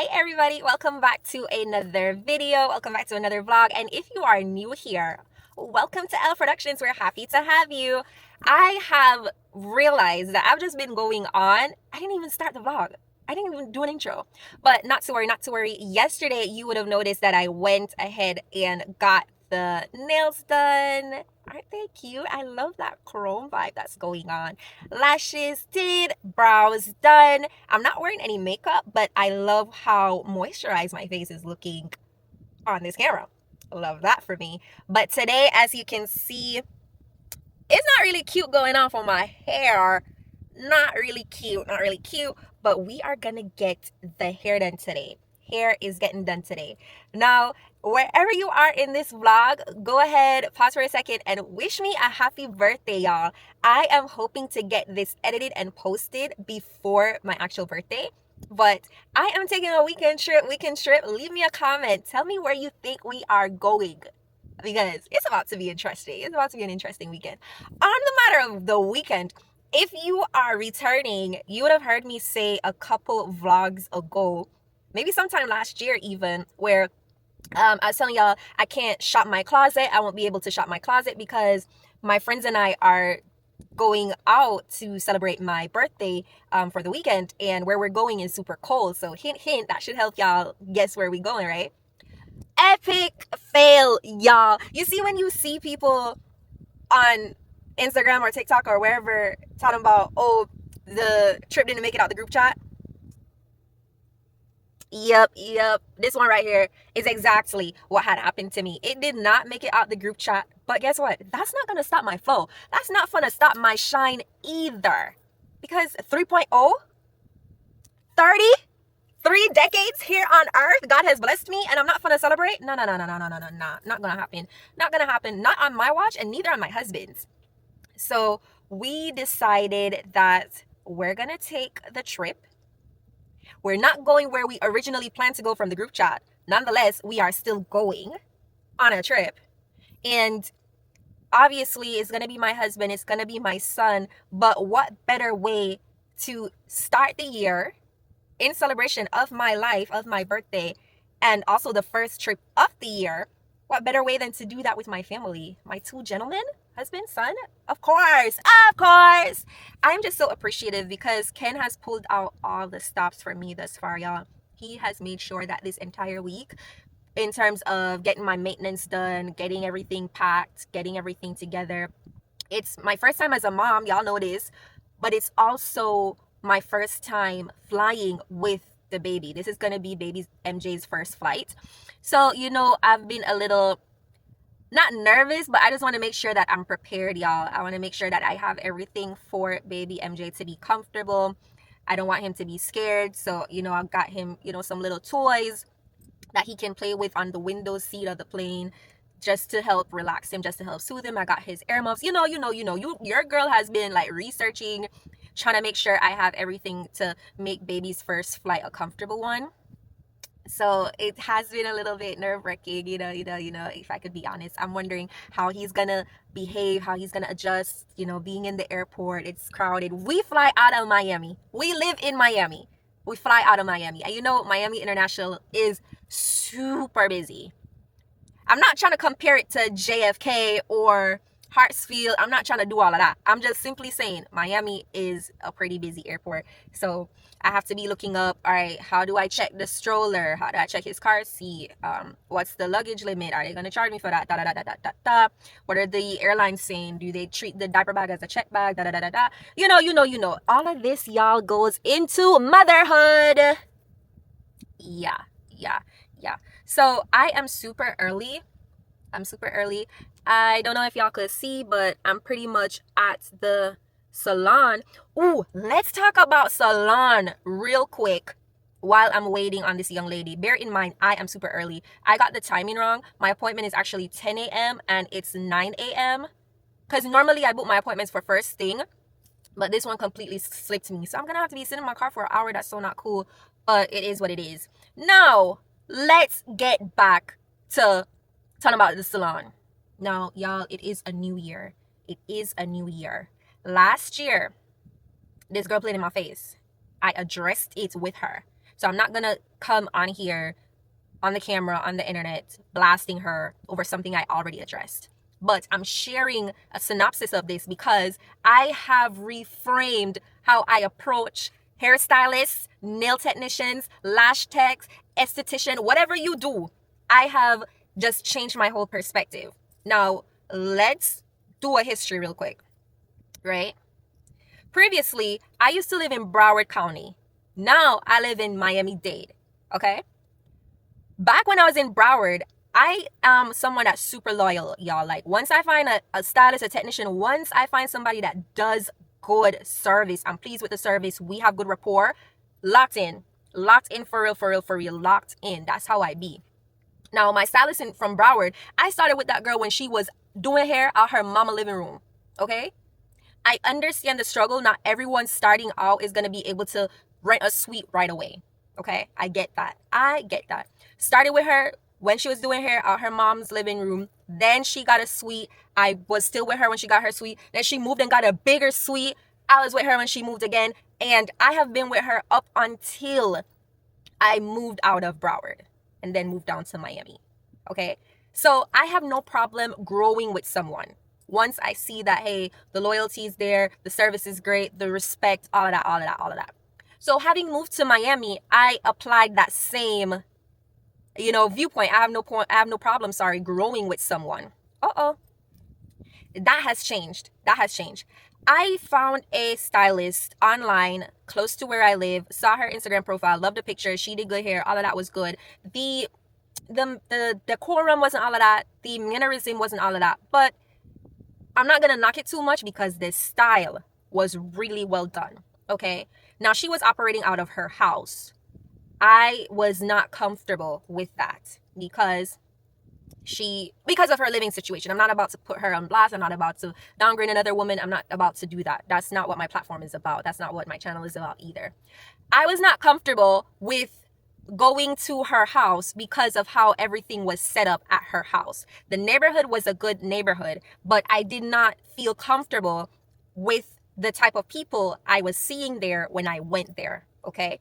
Hi everybody, welcome back to another video, welcome back to another vlog, and if you are new here, welcome to L Productions. We're happy to have you. I have realized that I've just been going on. I didn't even start the vlog. I didn't even do an intro, but not to worry, not to worry. Yesterday you would have noticed that I went ahead and got the nails done. Aren't they cute? I love that chrome vibe that's going on. Lashes did, brows done. I'm not wearing any makeup, but I love how moisturized my face is looking on this camera. Love that for me. But today, as you can see, it's not really cute going on for my hair. Not really cute, not really cute. But we are gonna get the hair done today. Hair is getting done today. Now, wherever you are in this vlog, go ahead, pause for a second, and wish me a happy birthday, y'all. I am hoping to get this edited and posted before my actual birthday. But I am taking a weekend trip. Leave me a comment. Tell me where you think we are going, because it's about to be interesting. It's about to be an interesting weekend. On the matter of the weekend, if you are returning, you would have heard me say a couple vlogs ago, maybe sometime last year even, where I was telling y'all I can't shop my closet. I won't be able to shop my closet because my friends and I are going out to celebrate my birthday for the weekend, and where we're going is super cold. So hint, hint, that should help y'all guess where we're going, right? Epic fail, y'all. You see, when you see people on Instagram or TikTok or wherever talking about, oh, the trip didn't make it out the group chat. Yep. This one right here is exactly what had happened to me. It did not make it out the group chat, but guess what? That's not gonna stop my flow. That's not gonna stop my shine either. Because 3.0, 30, 3 decades here on earth, God has blessed me, and I'm not gonna celebrate. No. Not gonna happen. Not gonna happen. Not on my watch, and neither on my husband's. So we decided that we're gonna take the trip. We're not going where we originally planned to go from the group chat. Nonetheless, we are still going on a trip. And obviously, it's going to be my husband, it's going to be my son. But what better way to start the year in celebration of my life, of my birthday, and also the first trip of the year? What better way than to do that with my family, my two gentlemen, husband, son? Of course. I'm just so appreciative because Ken has pulled out all the stops for me thus far, y'all. He has made sure that this entire week, in terms of getting my maintenance done, getting everything packed, getting everything together, it's my first time as a mom, y'all know this, but it's also my first time flying with the baby. This is going to be baby MJ's first flight. So, I've been a little, not nervous, but I just want to make sure that I'm prepared, y'all. I want to make sure that I have everything for baby MJ to be comfortable. I don't want him to be scared. So, I've got him, some little toys that he can play with on the window seat of the plane, just to help relax him, just to help soothe him. I got his earmuffs. Your girl has been like researching, trying to make sure I have everything to make baby's first flight a comfortable one. So it has been a little bit nerve-wracking, if I could be honest. I'm wondering how he's gonna behave, how he's gonna adjust, being in the airport. It's crowded. We fly out of Miami. We live in Miami. We fly out of Miami. And Miami International is super busy. I'm not trying to compare it to JFK or Hartsfield. I'm not trying to do all of that. I'm just simply saying Miami is a pretty busy airport. So I have to be looking up, all right, how do I check the stroller? How do I check his car seat? What's the luggage limit? Are they going to charge me for that? What are the airlines saying? Do they treat the diaper bag as a check bag? All of this, y'all, goes into motherhood. Yeah. So I am super early. I don't know if y'all could see, but I'm pretty much at the salon. Ooh, let's talk about salon real quick while I'm waiting on this young lady. Bear in mind, I am super early. I got the timing wrong. My appointment is actually 10 a.m. and it's 9 a.m. because normally I book my appointments for first thing, but this one completely slipped me. So I'm going to have to be sitting in my car for an hour. That's so not cool, but it is what it is. Now, let's get back to talking about the salon. Now, y'all, it is a new year. Last year, this girl played in my face. I addressed it with her. So I'm not gonna come on here on the camera, on the internet, blasting her over something I already addressed. But I'm sharing a synopsis of this because I have reframed how I approach hairstylists, nail technicians, lash techs, esthetician, whatever you do. I have just changed my whole perspective. Now, let's do a history real quick, right? Previously, I used to live in Broward County. Now I live in Miami-Dade, okay? Back when I was in Broward, I am someone that's super loyal, y'all. Like, once I find a stylist, a technician, once I find somebody that does good service, I'm pleased with the service, we have good rapport, locked in for real, locked in. That's how I be. Now, my stylist from Broward, I started with that girl when she was doing hair out her mama living room, okay? I understand the struggle. Not everyone starting out is going to be able to rent a suite right away. Okay, I get that. Started with her when she was doing hair out her mom's living room. Then she got a suite. I was still with her when she got her suite. Then she moved and got a bigger suite. I was with her when she moved again. And I have been with her up until I moved out of Broward and then moved down to Miami. Okay, so I have no problem growing with someone. Once I see that, hey, the loyalty is there, the service is great, the respect, all of that. So having moved to Miami, I applied that same, viewpoint. I have no problem, growing with someone. That has changed. I found a stylist online close to where I live, saw her Instagram profile, loved the picture, she did good hair, all of that was good. The decorum wasn't all of that, the mannerism wasn't all of that, but I'm not going to knock it too much because the style was really well done, okay? Now, she was operating out of her house. I was not comfortable with that because of her living situation. I'm not about to put her on blast. I'm not about to downgrade another woman. I'm not about to do that. That's not what my platform is about. That's not what my channel is about either. I was not comfortable with going to her house because of how everything was set up at her house. The neighborhood was a good neighborhood, but I did not feel comfortable with the type of people I was seeing there when I went there, okay?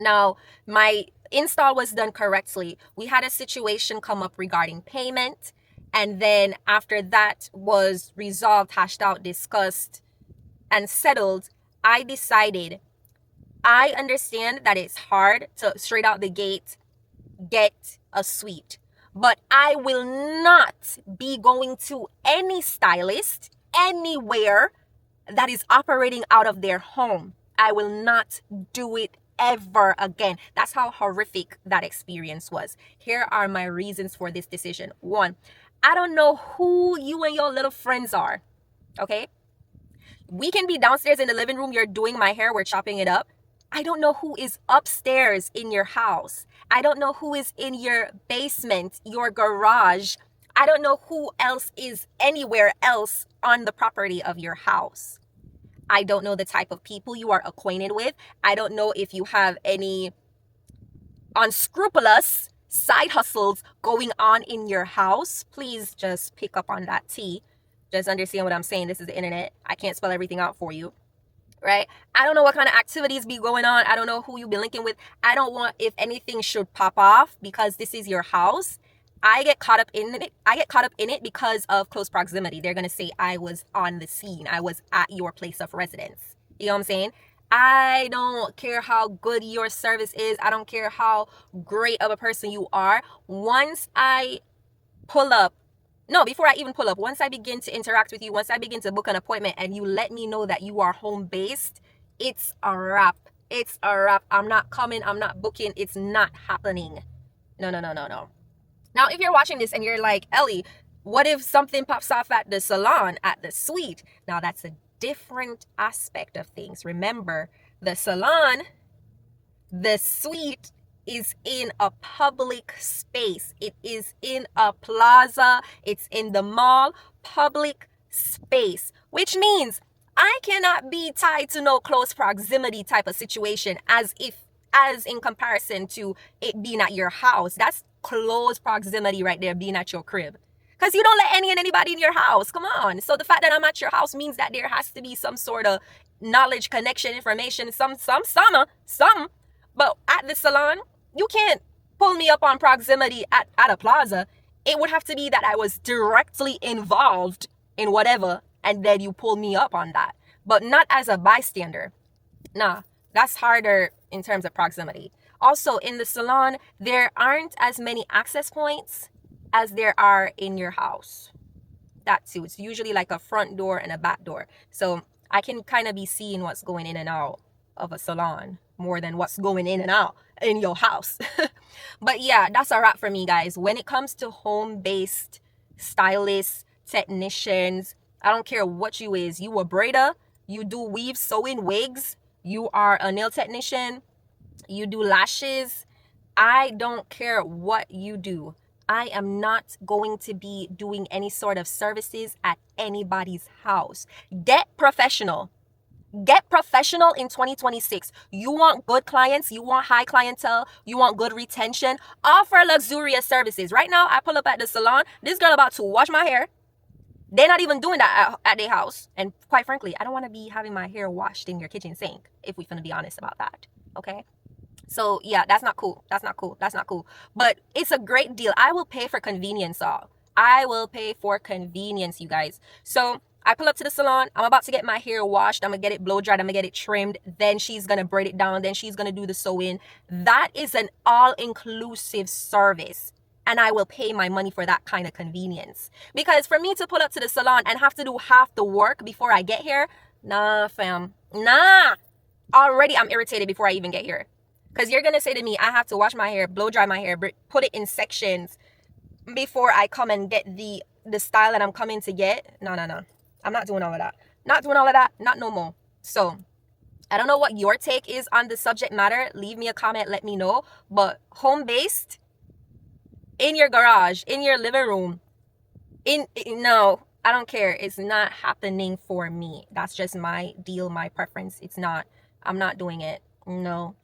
Now, my install was done correctly. We had a situation come up regarding payment, and then after that was resolved, hashed out, discussed, and settled, I decided I understand that it's hard to straight out the gate get a suite, but I will not be going to any stylist anywhere that is operating out of their home. I will not do it ever again. That's how horrific that experience was. Here are my reasons for this decision. One, I don't know who you and your little friends are, okay? We can be downstairs in the living room, you're doing my hair, we're chopping it up. I don't know who is upstairs in your house. I don't know who is in your basement, your garage. I don't know who else is anywhere else on the property of your house. I don't know the type of people you are acquainted with. I don't know if you have any unscrupulous side hustles going on in your house. Please just pick up on that T. Just understand what I'm saying. This is the internet. I can't spell everything out for you. Right? I don't know what kind of activities be going on. I don't know who you be linking with. I don't want if anything should pop off because this is your house. I get caught up in it because of close proximity. They're going to say I was on the scene. I was at your place of residence. You know what I'm saying? I don't care how good your service is. I don't care how great of a person you are. Once I pull up, before I even pull up, once I begin to interact with you, once I begin to book an appointment and you let me know that you are home based, it's a wrap. It's a wrap. I'm not coming. I'm not booking. It's not happening. No. Now, if you're watching this and you're like, Ellie, what if something pops off at the salon, at the suite? Now, that's a different aspect of things. Remember, the salon, the suite is in a public space. It is in a plaza. It's in the mall, public space, which means I cannot be tied to no close proximity type of situation as in comparison to it being at your house. That's close proximity right there, being at your crib. Because you don't let any and anybody in your house. Come on. So the fact that I'm at your house means that there has to be some sort of knowledge, connection, information, some. But at the salon, you can't pull me up on proximity at a plaza. It would have to be that I was directly involved in whatever, and then you pull me up on that. But not as a bystander. Nah, that's harder in terms of proximity. Also, in the salon, there aren't as many access points as there are in your house. That too. It's usually like a front door and a back door. So I can kind of be seeing what's going in and out of a salon more than what's going in and out in your house. But yeah, that's a wrap for me, guys. When it comes to home-based stylists, technicians, I don't care what you is. You a braider, you do weave, sewing, wigs, you are a nail technician, you do lashes. I don't care what you do. I am not going to be doing any sort of services at anybody's house. Get professional. Get professional in 2026. You want good clients, you want high clientele, you want good retention, offer luxurious services. Right now, I pull up at the salon. This girl about to wash my hair. They're not even doing that at their house. And quite frankly, I don't want to be having my hair washed in your kitchen sink, if we're going to be honest about that. Okay? So yeah, that's not cool. That's not cool. That's not cool. But it's a great deal. I will pay for convenience, all. I will pay for convenience, you guys. So I pull up to the salon. I'm about to get my hair washed. I'm going to get it blow dried. I'm going to get it trimmed. Then she's going to braid it down. Then she's going to do the sewing. That is an all-inclusive service. And I will pay my money for that kind of convenience. Because for me to pull up to the salon and have to do half the work before I get here, nah, fam. Nah. Already I'm irritated before I even get here. Because you're going to say to me, I have to wash my hair, blow dry my hair, put it in sections before I come and get the style that I'm coming to get. No. I'm not doing all of that. Not doing all of that. Not no more. So, I don't know what your take is on the subject matter. Leave me a comment. Let me know. But home-based, in your garage, in your living room, no, I don't care. It's not happening for me. That's just my deal, my preference. It's not. I'm not doing it. No.